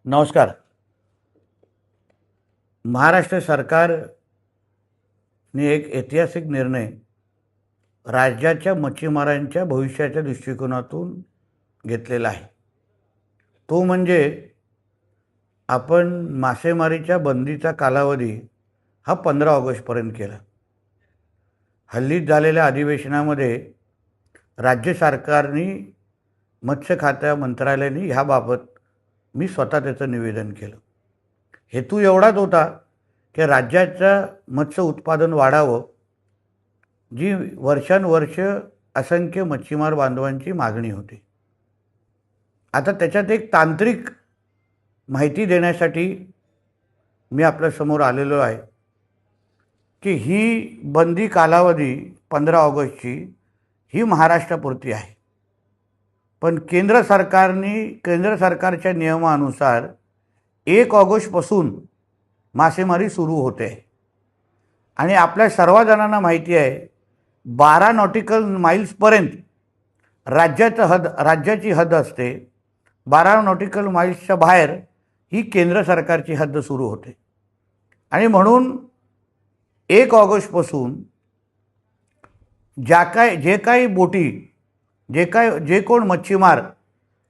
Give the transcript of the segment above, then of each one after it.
नमस्कार. महाराष्ट्र सरकारने एक ऐतिहासिक निर्णय राज्याच्या मच्छीमारांच्या भविष्याच्या दृष्टिकोनातून घेतलेला आहे. तो म्हणजे आपण मासेमारीच्या बंदीचा कालावधी हा 15 ऑगस्टपर्यंत केला. हल्लीच झालेल्या अधिवेशनामध्ये राज्य सरकारने मत्स्य खात्या मंत्रालयाने ह्याबाबत मी स्वतः त्याचं निवेदन केलं. हेतू एवढाच होता की राज्याचं मत्स्य उत्पादन वाढावं, जी वर्षानुवर्ष असंख्य मच्छीमार बांधवांची मागणी होती. आता त्याच्यात एक तांत्रिक माहिती देण्यासाठी मी आपल्यासमोर आलेलो आहे की ही बंदी कालावधी 15 ऑगस्टची ही महाराष्ट्रापुरती आहे. पण केंद्र सरकारच्या नियमानुसार 1 ऑगस्टपासून मासेमारी सुरू होते आणि आपल्या सर्वजणांना माहिती आहे 12 नॉटिकल माईल्सपर्यंत राज्याची हद्द असते. 12 नॉटिकल माईल्सच्या बाहेर ही केंद्र सरकारची हद्द सुरू होते आणि म्हणून 1 ऑगस्टपासून जे काही बोटी जे कोण मच्छीमार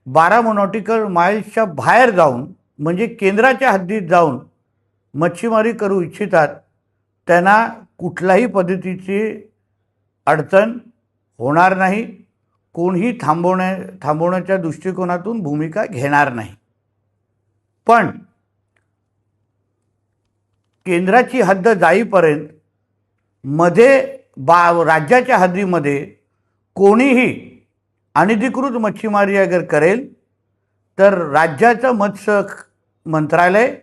12 नॉटिकल माईल्सच्या बाहेर जाऊन म्हणजे केंद्राच्या हद्दीत जाऊन मच्छीमारी करू इच्छितात त्यांना कुठल्याही पद्धतीची अडचण होणार नाही. कोणीही थांबवण्याच्या दृष्टिकोनातून भूमिका घेणार नाही. पण केंद्राची हद्द जाईपर्यंत राज्याच्या हद्दीमध्ये कोणीही अनधिकृत मच्छीमारी अगर करेल तर राज्याचं मत्स्य मंत्रालय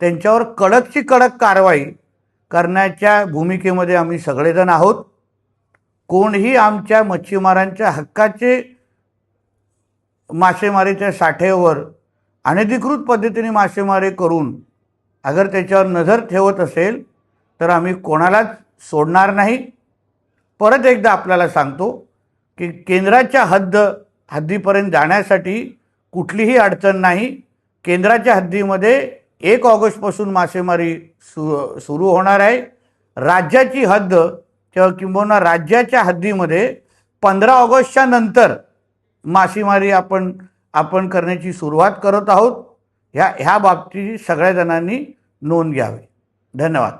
त्यांच्यावर कडकची कडक कारवाई करण्याच्या भूमिकेमध्ये आम्ही सगळेजण आहोत. कोणीही आमच्या मच्छीमारांच्या हक्काचे मासेमारीच्या साठ्यावर अनधिकृत पद्धतीने मासेमारी करून अगर त्याच्यावर नजर ठेवत असेल तर आम्ही कोणालाच सोडणार नाही. परत एकदा आपल्याला सांगतो की केंद्राच्या हद्दीपर्यंत जाण्यासाठी कुठलीही अडचण नाही. केंद्राच्या हद्दीमध्ये 1 ऑगस्टपासून मासेमारी सुरू होणार आहे. राज्याची हद्द किंवा राज्याच्या हद्दीमध्ये 15 ऑगस्टच्या नंतर मासेमारी आपण करण्याची सुरुवात करत आहोत. ह्या बाबतीत सगळ्या जणांनी नोंद घ्यावी. धन्यवाद.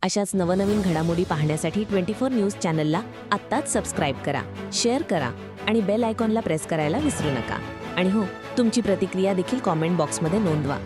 अशाच नवनवीन घडामोडी पाहण्यासाठी 24 न्यूज चॅनलला आत्ताच सबस्क्राईब करा, शेअर करा आणि बेल आयकॉनला प्रेस करायला विसरू नका. आणि हो, तुमची प्रतिक्रिया देखील कॉमेंट बॉक्समध्ये नोंदवा.